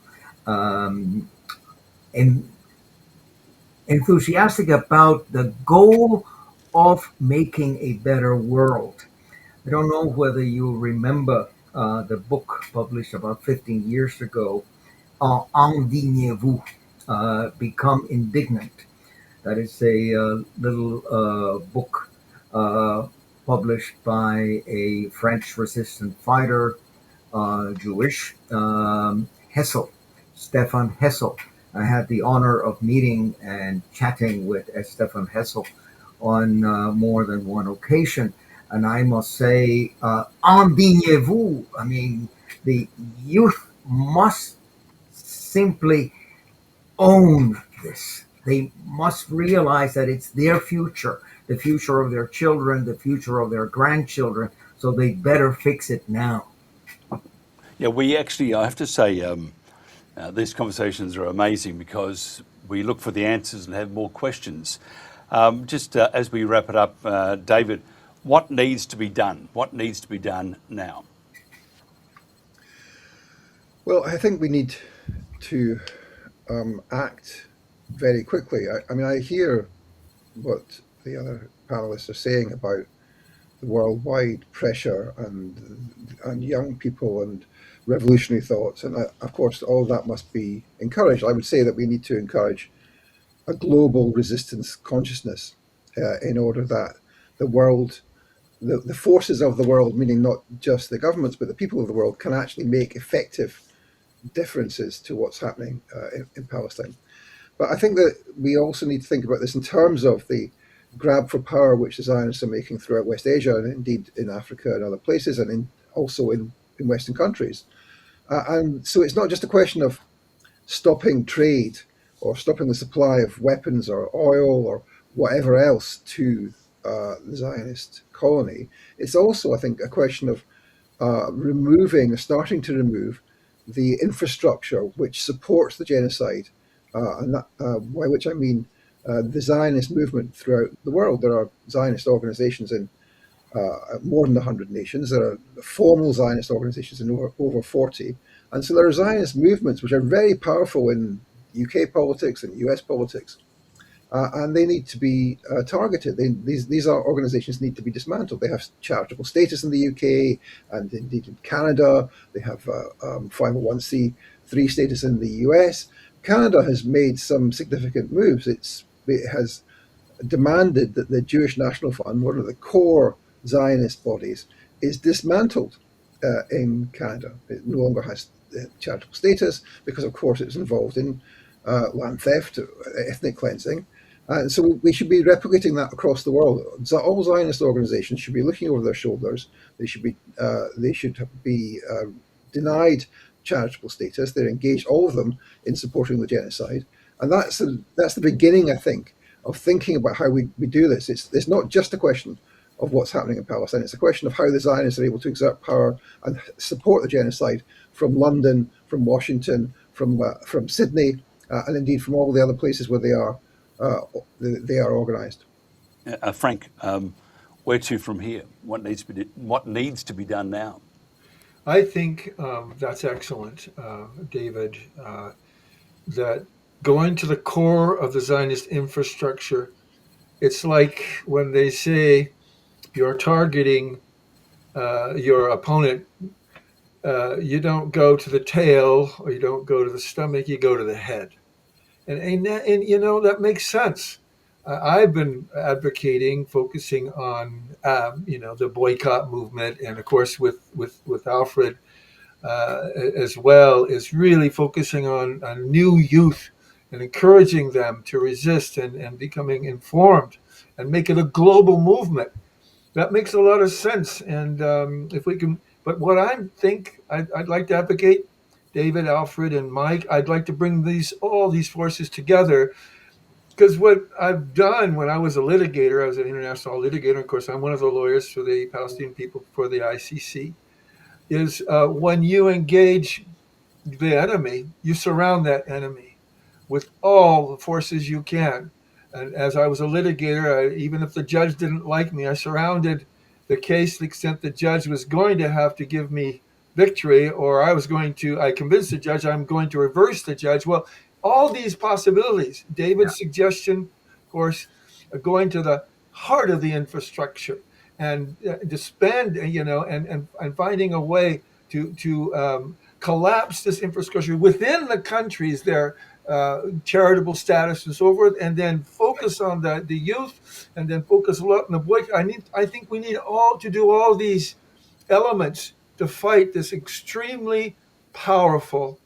enthusiastic about the goal of making a better world. I don't know whether you remember the book published about 15 years ago, Indignez-vous, Become Indignant. That is a little book published by a French resistance fighter, Jewish, Hessel, Stefan Hessel. I had the honor of meeting and chatting with Stefan Hessel on more than one occasion. And I must say, indignez-vous. I mean, the youth must simply own this. They must realize that it's their future, the future of their children, the future of their grandchildren. So they better fix it now. Yeah, we actually, I have to say, these conversations are amazing, because we look for the answers and have more questions. As we wrap it up, David, what needs to be done? What needs to be done now? Well, I think we need to act very quickly. I mean, I hear what the other panelists are saying about the worldwide pressure and young people and revolutionary thoughts, and of course, all of that must be encouraged. I would say that we need to encourage a global resistance consciousness in order that the world, the forces of the world, meaning not just the governments but the people of the world, can actually make effective differences to what's happening in Palestine. But I think that we also need to think about this in terms of the grab for power which the Zionists are making throughout West Asia and indeed in Africa and other places, and also in Western countries. And so it's not just a question of stopping trade or stopping the supply of weapons or oil or whatever else to the Zionist colony. It's also, I think, a question of starting to remove the infrastructure which supports the genocide, and that, by which I mean the Zionist movement throughout the world. There are Zionist organizations in more than 100 nations. There are formal Zionist organizations in over 40. And so there are Zionist movements which are very powerful in UK politics and US politics. And they need to be targeted. These are organizations need to be dismantled. They have charitable status in the UK and indeed in Canada. They have 501c3 status in the US. Canada has made some significant moves. It has demanded that the Jewish National Fund, one of the core Zionist bodies, is dismantled in Canada. It no longer has charitable status because, of course, it's involved in land theft, ethnic cleansing. And so we should be replicating that across the world. All Zionist organizations should be looking over their shoulders. They should be denied charitable status. They're engaged, all of them, in supporting the genocide. And that's the beginning, I think, of thinking about how we do this. It's not just a question of what's happening in Palestine. It's a question of how the Zionists are able to exert power and support the genocide from London, from Washington, from Sydney, and indeed from all the other places where they are organized. Frank, where to from here? What needs to be done now? I think that's excellent, David, that going to the core of the Zionist infrastructure, it's like when they say you're targeting your opponent, you don't go to the tail or you don't go to the stomach, you go to the head. And you know, that makes sense. I've been advocating, focusing on, the boycott movement, and of course with Alfred as well, is really focusing on new youth and encouraging them to resist and becoming informed and make it a global movement. That makes a lot of sense. And if we can, but what I'd like to advocate, David, Alfred, and Mike, I'd like to bring all these forces together. Because what I've done when I was a litigator, I was an international litigator, of course, I'm one of the lawyers for the Palestinian people for the ICC, is when you engage the enemy, you surround that enemy with all the forces you can. And as I was a litigator, even if the judge didn't like me, I surrounded the case to the extent the judge was going to have to give me victory, or I convinced the judge I'm going to reverse the judge. Well, all these possibilities, David's suggestion, of course, going to the heart of the infrastructure and disband, and finding a way to collapse this infrastructure within the countries, their charitable status and so forth, and then focus on the youth, and then focus a lot on the boy. I think we need to do all these elements to fight this extremely powerful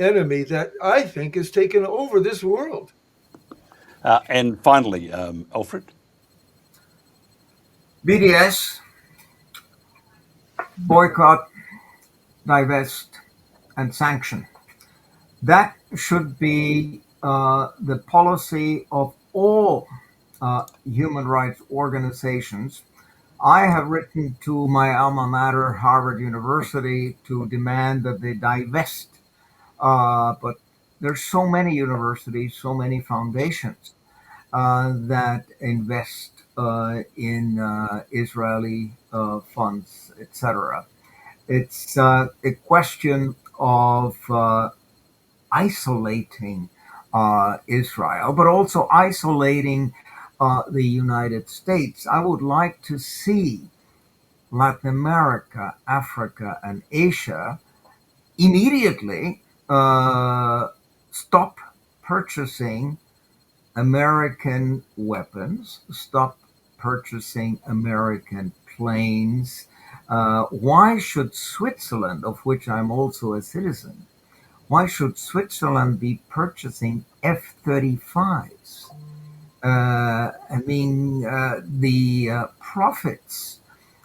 enemy that I think has taken over this world. And finally, Alfred? BDS, boycott, divest, and sanction. That should be the policy of all human rights organizations. I have written to my alma mater, Harvard University, to demand that they divest, but there's so many universities, so many foundations that invest in Israeli funds, etc. It's a question of isolating Israel, but also isolating the United States. I would like to see Latin America, Africa, and Asia immediately stop purchasing American weapons, stop purchasing American planes. Why should Switzerland, of which I'm also a citizen, why should Switzerland be purchasing F-35s? The profits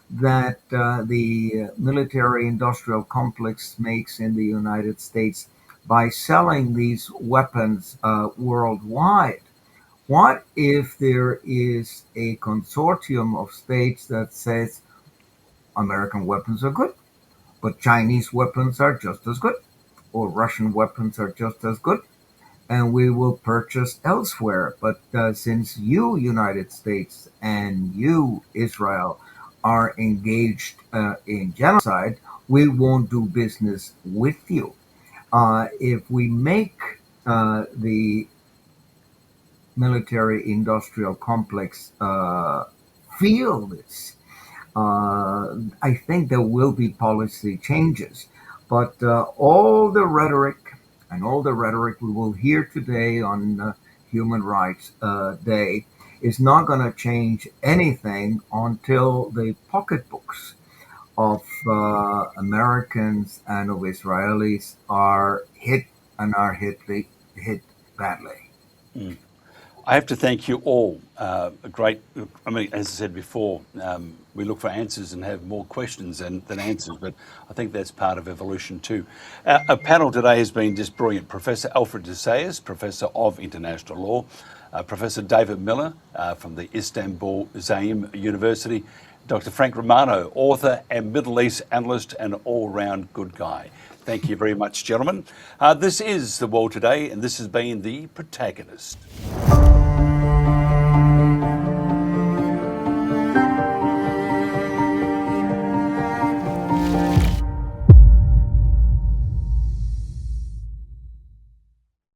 that the military-industrial complex makes in the United States by selling these weapons worldwide. What if there is a consortium of states that says American weapons are good, but Chinese weapons are just as good, or Russian weapons are just as good, and we will purchase elsewhere. But since you, United States, and you, Israel, are engaged in genocide, we won't do business with you. If we make the military-industrial complex feel this, I think there will be policy changes. But all the rhetoric we will hear today on Human Rights Day is not going to change anything until the pocketbooks of Americans and of Israelis are hit badly. Mm. I have to thank you all. As I said before, we look for answers and have more questions than answers, but I think that's part of evolution too. Our panel today has been just brilliant. Professor Alfred de Zayas, Professor of International Law, Professor David Miller from the Istanbul Zaim University, Dr. Frank Romano, author and Middle East analyst and all-round good guy. Thank you very much, gentlemen. This is The World Today, and this has been The Protagonist.